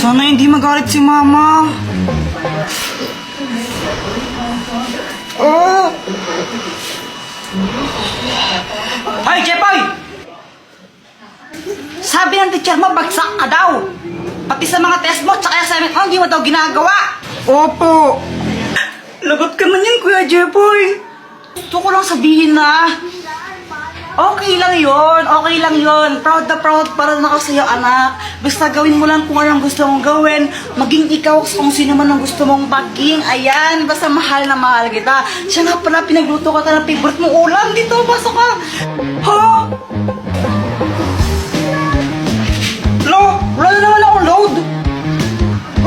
Sana hindi magalit si Mama. Oh! Hoy, Jepoy! Sabi ng teacher mo, bagsak ka daw. Pati sa mga test mo, tsaka assignment mo, hindi mo daw ginagawa. Opo. Lagot ka man yan, Kuya Jepoy. Gusto ko lang sabihin na, okay lang yon. Proud na proud para na ako sa'yo, anak. Basta gawin mo lang kung anong gusto mong gawin. Maging ikaw kung sino man ang gusto mong maging. Ayan, basta mahal na mahal kita. Siya nga pala, pinagluto ka ng favorite mong ulam. Dito, pasok ka. Ha? Lo, wala na naman ako load.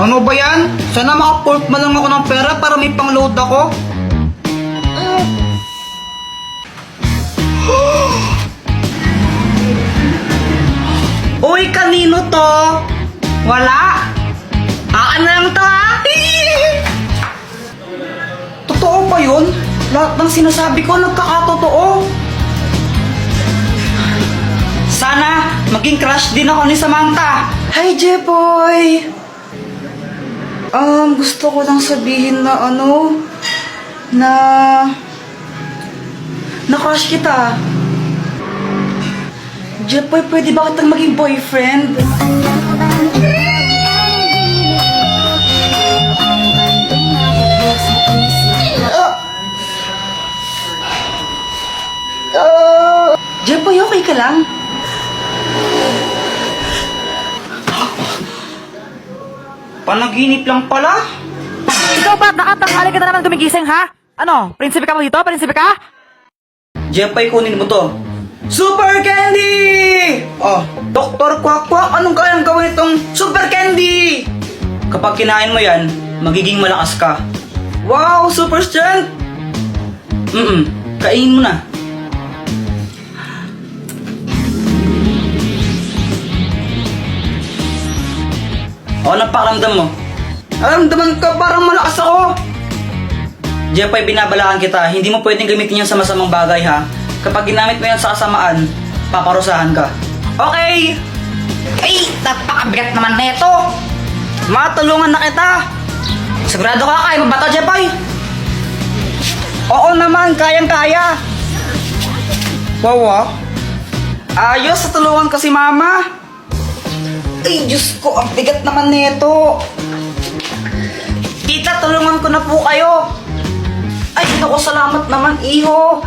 Ano ba yan? Sana maka-port man lang ako ng pera para may pang-load ako. Uy, kanino to? Wala? Ano lang to, ha? Totoo ba yun? Lahat ng sinasabi ko nagkakatotoo. Sana maging crush din ako ni Samantha. Hi, Jepoy! Gusto ko lang sabihin na na crush kita. Jepoy, pwede ba kitang maging boyfriend? Jepoy, okay ka lang? Panaginip lang pala? Ikaw ba? Nakatanghali ka na naman gumigising, ha? Ano? Prinsipe ka mo dito? Prinsipe ka? Jepoy, kunin mo to. Super Candy! Oh, Dr. Quack, anong kayang gawin itong Super Candy? Kapag kinain mo yan, magiging malakas ka. Wow, super strength! Kainin mo na. O, anong pakiramdam mo? Naramdaman ka parang malakas ako. Jepoy, binabalaan kita. Hindi mo pwedeng gamitin yan sa masamang bagay, ha? Kapag ginamit mo yan sa kasamaan, paparusahan ka. Okay! Ay, napakabigat naman na ito! Matulungan na kita! Sigurado ka, kaya mo ba ito, Jepoy? Oo naman, kayang-kaya! Wow, ayos, tulungan ka si Mama! Ay, Diyos ko, ang bigat naman nito. Tita, tulungan ko na po kayo. Ay, naku, salamat naman, iho.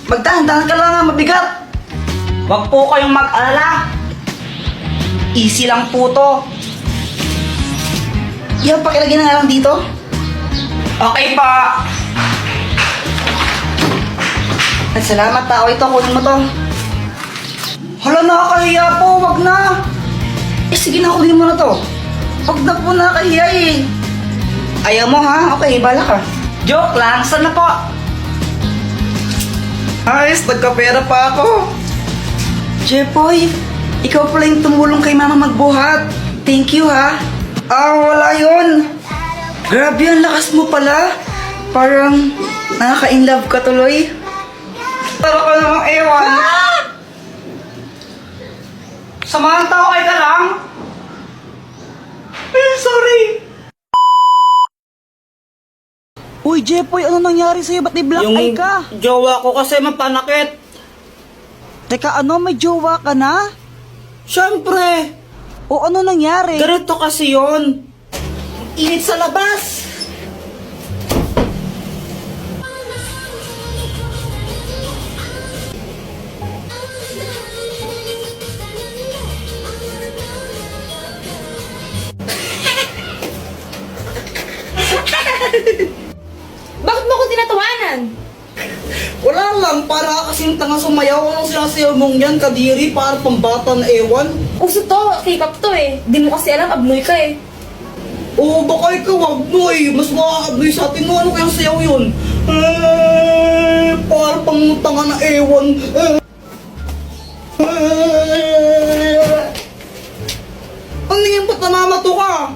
Magdahan-dahan ka lang, mabigat. Huwag po kayong mag-alala. Easy lang po to. Yan, pakilagay na lang dito. Okay pa. Ay, salamat tao. Ito, kunin mo to. Hala, nakakahiya po. Wag na. Sige na, kunin mo na to. Huwag na po, nakakahiya eh. Ayaw mo, ha? Okay, bala ka. Joke lang. Saan na po? Ayos, nagkapera pa ako. Jepoy, ikaw pala yung tumulong kay Mama magbuhat. Thank you, ha? Wala yun. Grabe, ang lakas mo pala. Parang nakaka-inlove ka tuloy. Tara ka namang ewan. Samahan tao kayo ka lang. Sorry. Uy, Jepoy, ano nangyari sa'yo? Ba't i-black eye ka? Yung jowa ko kasi mapanakit. Teka, may jowa ka na? Siyempre. O ano nangyari? Ganito kasi yun. Init sa labas. Bakit mo ko tinatawanan? Wala lang, para kasing tanga sumayaw. Anong sinasayaw mong yan, kadiri, para pambata na ewan? Uso to, K-pop to eh. Di mo kasi alam, abnoy ka eh. Oo, baka ikaw abnoy. Mas makakabnoy sa atin mo. Ano kayang sayaw yun? Para pang tanga na ewan. Ano yan, ba't namamato ka?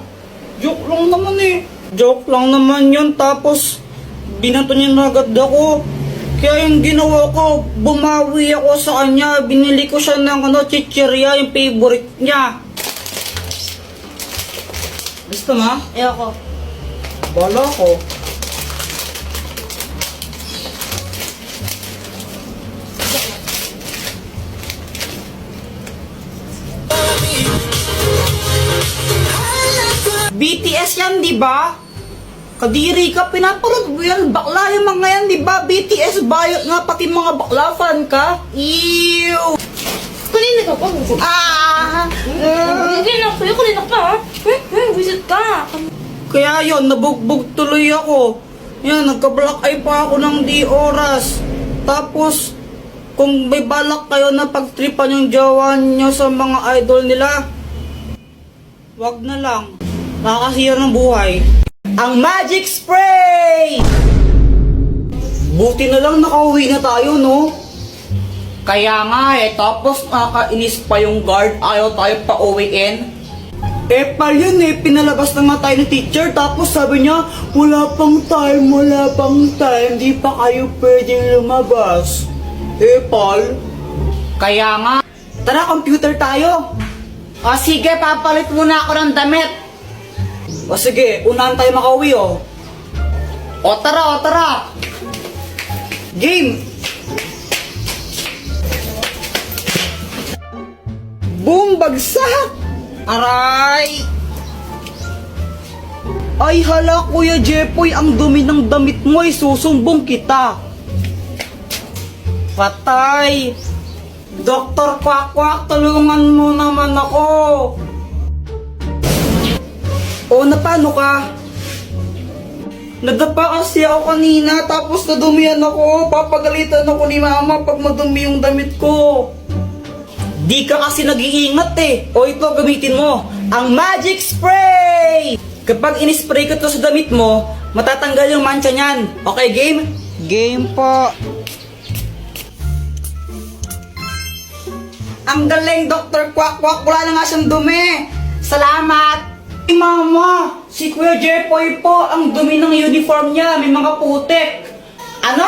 Joke lang naman eh. Joke lang naman yun, tapos binato niya na agad ako. Kaya yung ginawa ko, bumawi ako sa kanya. Binili ko siya ng chichirya, yung favorite niya. Gusto mo? Ayoko. Bala ko. BTS yan, di ba? Kadiri ka, pinapanood mo yan. Bakla yung mga yan, di ba? BTS bayot nga, pati mga bakla fan ka. Ew! Kanina ka pa. Ah! Kanina ka. Kanina ka ha. Visit ka. Kaya yon nabugbog tuloy ako. Yan, nagka-black eye pa ako ng di oras. Tapos, kung may balak kayo na pagtripan yung jowa nyo sa mga idol nila, wag na lang. Nakakasira ng buhay. Ang Magic Spray! Buti na lang nakauwi na tayo, no? Kaya nga tapos nakakainis pa yung guard, ayaw tayo pa uwiin. Pal yun pinalabas na nga tayo ng teacher, tapos sabi niya, wala pang time, di pa kayo pwedeng lumabas. Pal. Kaya nga. Tara, computer tayo. O sige, papalit muna ako ng damit. O sige, unahan tayo makauwi O tara. Game. Boom! Bagsak! Aray! Ay hala, Kuya Jepoy, ang dumi ng damit mo ay susumbong kita. Patay! Dr. Quack, tulungan mo naman ako. O, napano ka? Nadapa kasi ako kanina, tapos nadumihan ako. Papagalitan ako ni mama pag madumi yung damit ko. Di ka kasi nag-iingat O ito, gamitin mo. Ang Magic Spray! Kapag in-spray ko to sa damit mo, matatanggal yung mancha niyan. Okay, game? Game po. Ang galing, Dr. Quack. Wala na nga siyang dumi. Salamat. Mama, si Kuya Jepoy po, ang dumi ng uniform niya. May mga putik. Ano?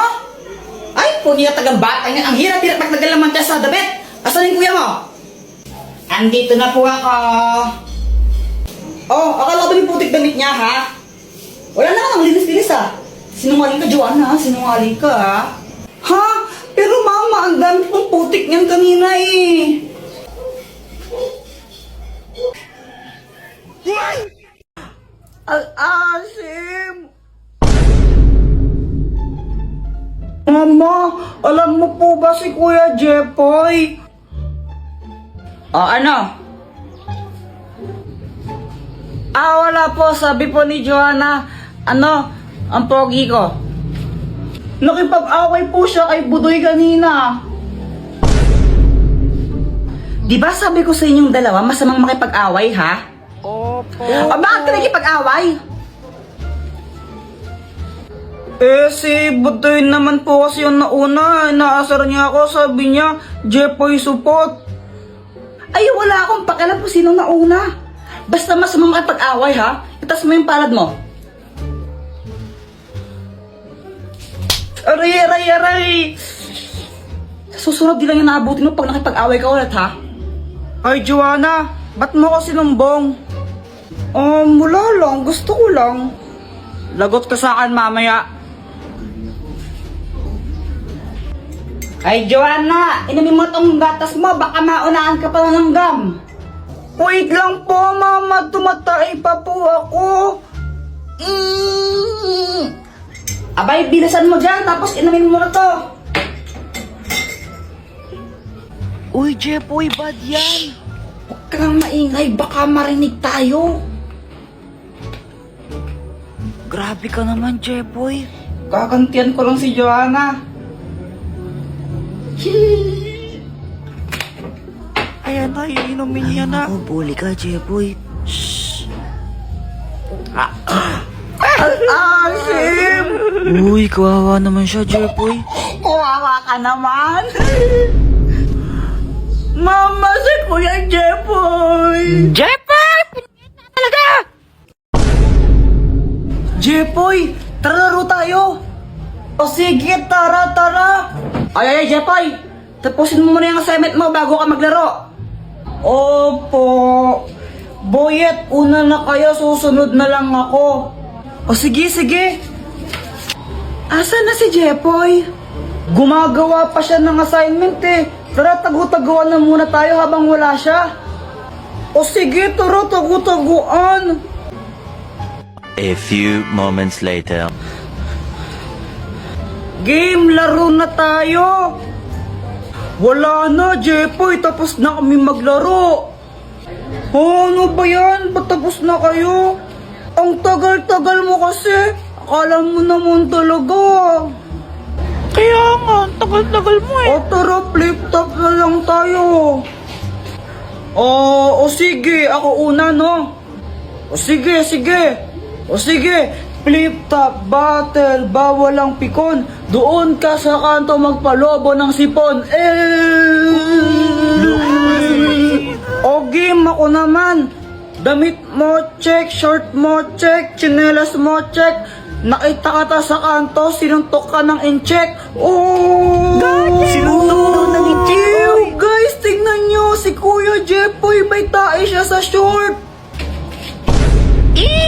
Ay, po niya tagang bata niya. Ang hirap-hirap magtagal naman siya sa damit. Asan yung kuya mo? Andito na po ako. Oh, akala ba yung putik damit niya, ha? Wala na, ang linis-linis, Sinungaling ka, Joanna, sinungaling ka, Ha? Pero mama, ang dami pong putik niyan kanina, Al-asim! Mama, alam mo po ba si Kuya Jepoy? Ano? Wala po. Sabi po ni Joanna, ang pogi ko. Nakipag-away po siya kay Budoy kanina. Di ba sabi ko sa inyong dalawa, masamang makipag-away, ha? Opo. Bakit ka nakipag-away? Si Budoy naman po kasi yung nauna. Naasar niya ako, sabi niya, Jepoy support. Ay, wala akong pakialam kung sino nauna. Basta masamang makipag-away, ha? Itas mo yung palad mo. Aray! Susunod din lang yung naabutin mo pag nakipag-away ka ulit, ha? Ay, Joanna, ba't mo kasi lumbong? Wala lang. Gusto ko lang. Lagot ka sa akin mamaya. Ay, Joanna, inumin mo tong gatas mo. Baka maunahan ka pa ng gum. Wait lang po, mama. Tumatay pa po ako. Abay, bilisan mo dyan. Tapos inumin mo na to. Uy, Jepoy, bad yan. Huwag kang maingay. Baka marinig tayo. Grabe ka naman, Jepoy. Kakantian ko lang si Joanna. Ayan na, iinumin niya na. Oh, bully ka, Jepoy. Asim! Uy, kawawa naman siya, Jepoy. Kawawa ka naman. Mama, si Kuya Jepoy. Jepoy! Talaga! Jepoy, tara laro tayo. O sige, tara. Ay, Jepoy. Tapusin mo muna yung assignment mo bago ka maglaro. Opo. Boyet, una na kayo, susunod na lang ako. O sige, sige. Asan na si Jepoy? Gumagawa pa siya ng assignment eh. Tara, tagu-taguan na muna tayo habang wala siya. O sige, tara, tagu-taguan. A few moments later. Game, laro na tayo. Wala na, Jepoy. Tapos na kami maglaro. Ano ba yan? Ba't tapos na kayo? Ang tagal-tagal mo kasi. Akala mo naman talaga. Kaya nga, ang tagal-tagal mo eh. O tara, flip top na lang tayo. O sige, ako una, no? O sige, sige. O sige, flip top battle, bawal ang pikon. Doon ka sa kanto magpalobo ng sipon. O game, ako naman. Damit mo, check. Short mo, check. Chinelas mo, check. Nakita ka ta sa kanto, sinuntok ka ng incheck. Oh! Sinuntok daw ng incheck. Guys, tingnan nyo. Si Kuya Jepoy, may tae siya sa short.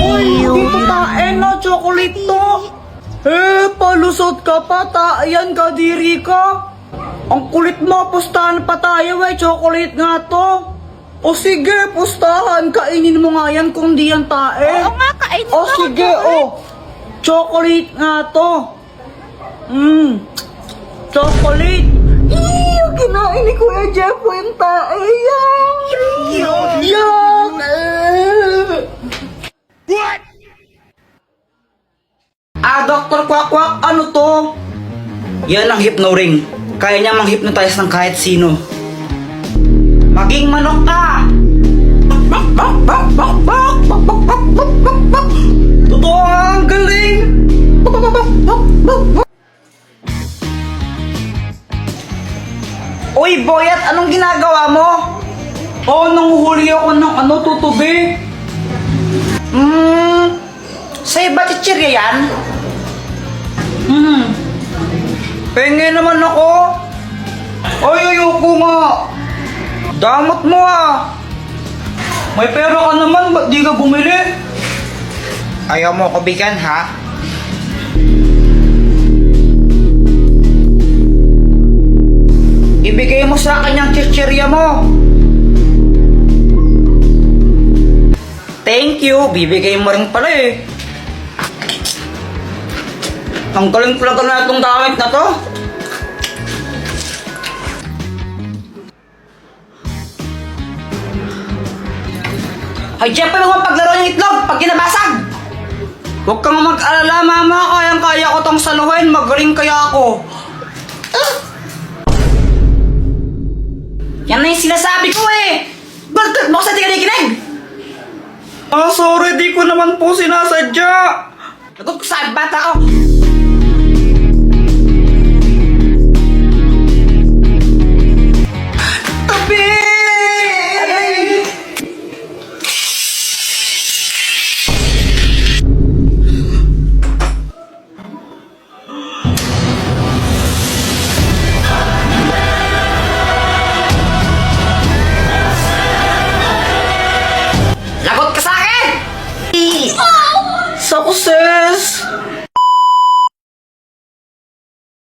Uy, dito tae na, chocolate to. Palusot ka pa, tae ka, diri ka. Ang kulit mo, pustahan pa tayo chocolate nga to. O sige, pustahan, kainin mo nga yan kung di yan tae. Oo nga, kainin O mo ako, sige, chocolate nga to. Chocolate. Ew, kinain ni Kuya Jepoy yung tae. Yuck! Yuck! What? Dr. Quack, ano to? Yan ang hypno-ring. Kaya niya mang-hypnotize ng kahit sino. Maging manok ka! Totoo nga, ang galing! Uy, Boyet, anong ginagawa mo? Nanguhuli ako ng tutubi. Sa'yo ba chichirya yan? Penge naman ako. Ay, ayoko nga. Damot mo May pera ka naman, ba't di ka bumili? Ayaw mo ko bigyan, ha? Ibigay mo sa akin yung chichirya mo. Thank you, bibigay mo rin pala eh. Ang galing talaga na itong gamit na to. Ay, Jeff, ano nga paglaro ng itlog pag kinabasag? Huwag kang mag-alala, mama. Kayang-kaya ko tong saluhin. Magaling kaya ako. Yan na yung sinasabi ko eh. Bakit mo kasi di ka nakikinig? Sorry, di ko naman po sinasadya. Lagot ko sa bata ko.